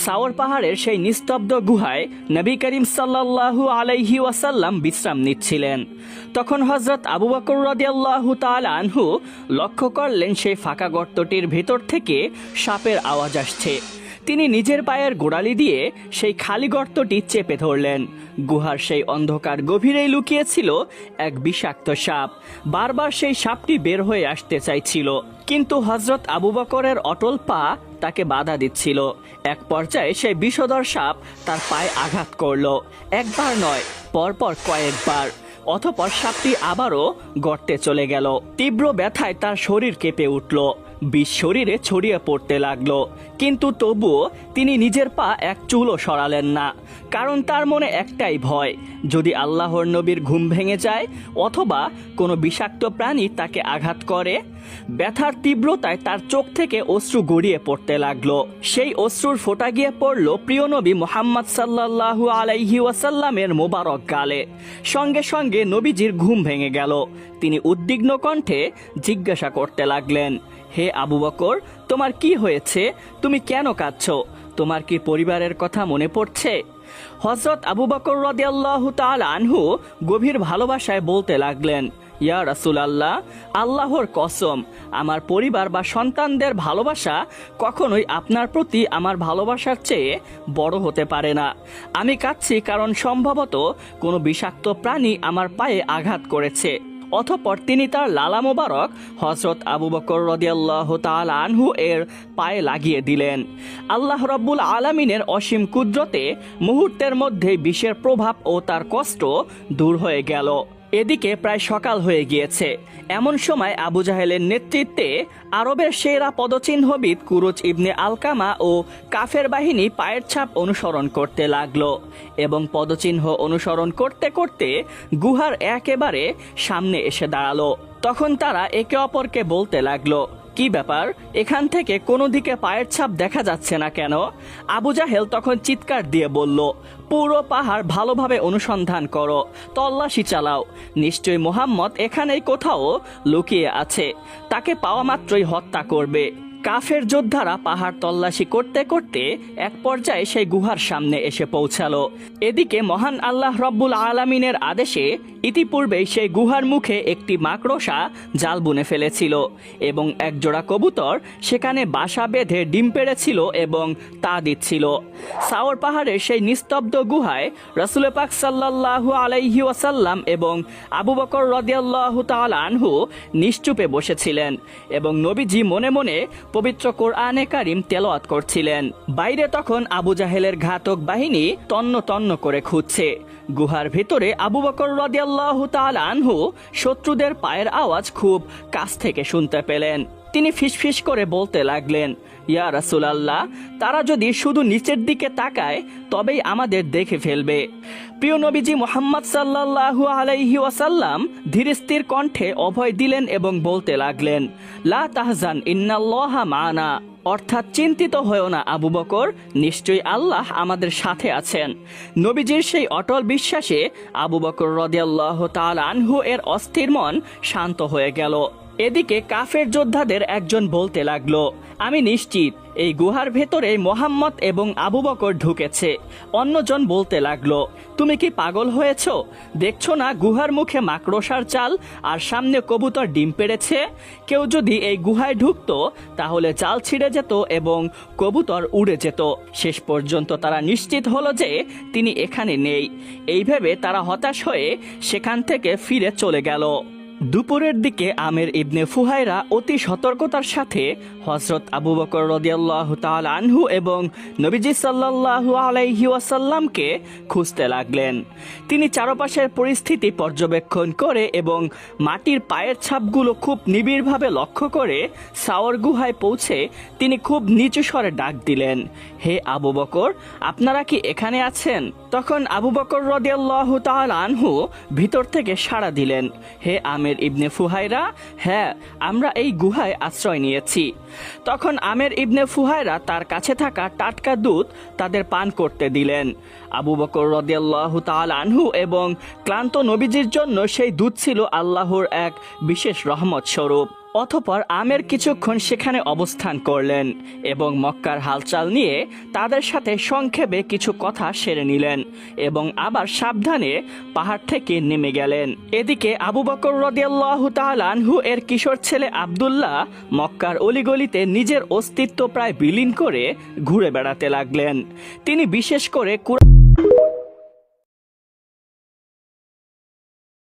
সাওর পাহাড়ের সেই নিস্তব্ধ গুহায় নবী করিম সাল্লাল্লাহু আলাইহি ওয়াসাল্লাম বিশ্রাম নিচ্ছিলেন। তখন হযরত আবু বকর রাদিয়াল্লাহু তাআলা আনহু লক্ষ্য করলেন সেই ফাঁকা গর্তটির ভেতর থেকে সাপের আওয়াজ আসছে। তিনি নিজের পায়ের গোড়ালি দিয়ে সেই খালি গর্তটি চেপে ধরলেন। গুহার সেই অন্ধকার গভীরেই লুকিয়েছিল এক বিষাক্ত সাপ। বারবার সেই সাপটি বের হয়ে আসতে চাইছিল, কিন্তু হযরত আবু বকরের অটল পা তাকে বাধা দিচ্ছিল। এক পর্যায়ে সেই বিষধর সাপ তার পায়ে আঘাত করলো, একবার নয়, পরপর কয়েকবার। অতঃপর সাপটি আবারও গর্তে চলে গেল। তীব্র ব্যথায় তার শরীর কেঁপে উঠল, বিষ শরীরে ছড়িয়ে পড়তে লাগলো। কিন্তু তবুও তিনি নিজের পা এক চুলও সরালেন না, কারণ তার মনে একটাই ভয়, যদি আল্লাহর নবীর ঘুম ভেঙে যায় অথবা কোনো বিষাক্ত প্রাণী তাকে আঘাত করে। ব্যথার তীব্রতায় তার চোখ থেকে অশ্রু গড়িয়ে পড়তে লাগলো। সেই অশ্রুর ফোঁটা গিয়ে পড়ল প্রিয় নবী মুহাম্মদ সাল্লাল্লাহু আলাইহি ওয়াসাল্লামের মোবারক গালে। সঙ্গে সঙ্গে নবীজির ঘুম ভেঙে গেল। তিনি উদ্বিগ্ন কণ্ঠে জিজ্ঞাসা করতে লাগলেন, হে আবু বকর, তোমার কি হয়েছে? তুমি কেন কাঁদছো? তোমার কি পরিবারের কথা মনে পড়ছে? হযরত আবু বকর রাদিয়াল্লাহু তাআলা আনহু গভীর ভালোবাসায় বলতে লাগলেন, ইয়া রাসূলুল্লাহ, আল্লাহর কসম, আমার পরিবার বা সন্তানদের ভালোবাসা কখনোই আপনার প্রতি আমার ভালোবাসার চেয়ে বড় হতে পারে না। আমি কাঁদছি কারণ সম্ভবত কোনো বিষাক্ত প্রাণী আমার পায়ে আঘাত করেছে। অতঃপর তিনি তার লালা মোবারক হযরত আবু বকর রাদিয়াল্লাহু তাআলা আনহু এর পায়ে লাগিয়ে দিলেন। আল্লাহ রাব্বুল আলামিনের অসীম কুদরতে মুহূর্তের মধ্যেই বিষের প্রভাব ও তার কষ্ট দূর হয়ে গেল। এদিকে প্রায় সকাল হয়ে গিয়েছে। এমন সময় আবু জাহেলের নেতৃত্বে আরবের সেরা পদচিহ্নবিদ কুরুজ ইবনে আলকামা ও কাফের বাহিনী পায়ের ছাপ অনুসরণ করতে লাগলো এবং পদচিহ্ন অনুসরণ করতে করতে গুহার একেবারে সামনে এসে দাঁড়ালো। তখন তারা একে অপরকে বলতে লাগলো, কি ব্যাপার, এখান থেকে কোনো দিকে পায়ের ছাপ দেখা যাচ্ছে না কেন? আবু জাহেল তখন চিৎকার দিয়ে বলল, পুরো পাহাড় ভালোভাবে অনুসন্ধান করো, তল্লাশি চালাও, নিশ্চয়ই মুহাম্মদ এখানেই কোথাও লুকিয়ে আছে, তাকে পাওয়া মাত্রই হত্যা করবে। কাফের যোদ্ধারা পাহাড় তল্লাশি করতে করতে এক পর্যায়ে সেই গুহার সামনে এসে পৌঁছালো। এদিকে মহান আল্লাহ রব্বুল আলামিনের আদেশে ইতিপূর্বেই সেই গুহার মুখে একটি মাকড়সা জাল বুনে ফেলেছিল এবং একজোড়া কবুতর সেখানে বাসা বেঁধে ডিম পেড়েছিল এবং তা দিচ্ছিল। সাওর পাহাড়ের সেই নিস্তব্ধ গুহায় রাসূল পাক সাল্লাল্লাহু আলাইহি ওয়াসাল্লাম এবং আবু বকর রাদিয়াল্লাহু তাআলা আনহু নিশ্চুপে বসেছিলেন এবং নবীজি মনে মনে পবিত্র কোরআনে কারিম তেলাওয়াত করছিলেন। বাইরে তখন আবু জাহেলের ঘাতক বাহিনী তন্ন তন্ন করে খুঁজছে। গুহার ভিতরে আবু বকর রাদিয়াল্লাহু তাআলা আনহু শত্রুদের পায়ের আওয়াজ খুব কাছ থেকে শুনতে পেলেন। তিনি ফিসফিস করে বলতে লাগলেন, ইয়া রাসূলুল্লাহ, তারা যদি শুধু নিচের দিকে তাকায় তবেই আমাদের দেখে ফেলবে। প্রিয় নবীজি মুহাম্মদ সাল্লাল্লাহু আলাইহি ওয়াসাল্লাম ধীরস্থির কণ্ঠে অভয় দিলেন এবং বলতে লাগলেন, লা তাহজান ইন্নাল্লাহা মা'ানা, অর্থাৎ চিন্তিত হয়েও না আবু বকর, নিশ্চয়ই আল্লাহ আমাদের সাথে আছেন। নবীজির সেই অটল বিশ্বাসে আবু বকর রাদিয়াল্লাহু তাআলা আনহু এর অস্থির মন শান্ত হয়ে গেল। এদিকে কাফের যোদ্ধাদের একজন বলতে লাগলো, আমি নিশ্চিত এই গুহার ভেতরে মোহাম্মদ এবং আবু বকর ঢুকেছে। অন্যজন বলতে লাগলো, তুমি কি পাগল হয়েছ? দেখছো না গুহার মুখে মাকড়সার চাল আর সামনে কবুতর ডিম পেড়েছে? কেউ যদি এই গুহায় ঢুকতো তাহলে চাল ছিঁড়ে যেত এবং কবুতর উড়ে যেত। শেষ পর্যন্ত তারা নিশ্চিত হলো যে তিনি এখানে নেই। এই ভেবে তারা হতাশ হয়ে সেখান থেকে ফিরে চলে গেল। দুপুরের দিকে আমের ইবনে ফুহাইরা অতি সতর্কতার সাথে হযরত আবু বকর রাদিয়াল্লাহু তাআলা আনহু এবং নবীজি সাল্লাল্লাহু আলাইহি ওয়াসাল্লামকে খুঁজতে লাগলেন। তিনি চারপাশের পরিস্থিতি পর্যবেক্ষণ করে এবং মাটির পায়ের ছাপগুলো খুব নিবিড়ভাবে লক্ষ্য করে সাওর গুহায় পৌঁছে তিনি খুব নিচু স্বরে ডাক দিলেন, হে আবু বকর, আপনারা কি এখানে আছেন? তখন আবু বকর রাদিয়াল্লাহু তাআলা আনহু ভিতর থেকে সাড়া দিলেন, হে আমের ইবনে ফুহাইরা, হ্যাঁ, আমরা এই গুহায় আশ্রয় নিয়েছি। তখন আমের ইবনে ফুহাইরা তার কাছে থাকা টাটকা দুধ তাদের পান করতে দিলেন। আবু বকর রাদিয়াল্লাহু তাআলা আনহু এবং ক্লান্ত নবীজির জন্য সেই দুধ ছিল আল্লাহর এক বিশেষ রহমত স্বরূপ। অতঃপর আমের কিছুক্ষণ সেখানে অবস্থান করলেন এবং মক্কার হালচাল নিয়ে তাদের সাথে সংক্ষেপে কিছু কথা সেরে নিলেন এবং আবার সাবধানে পাহাড় থেকে নেমে গেলেন। এদিকে আবু বকর রাদিয়াল্লাহু তাআলা আনহু এর কিশোর ছেলে আব্দুল্লাহ মক্কার অলিগলিতে নিজের অস্তিত্ব প্রায় বিলীন করে ঘুরে বেড়াতে লাগলেন। তিনি বিশেষ করে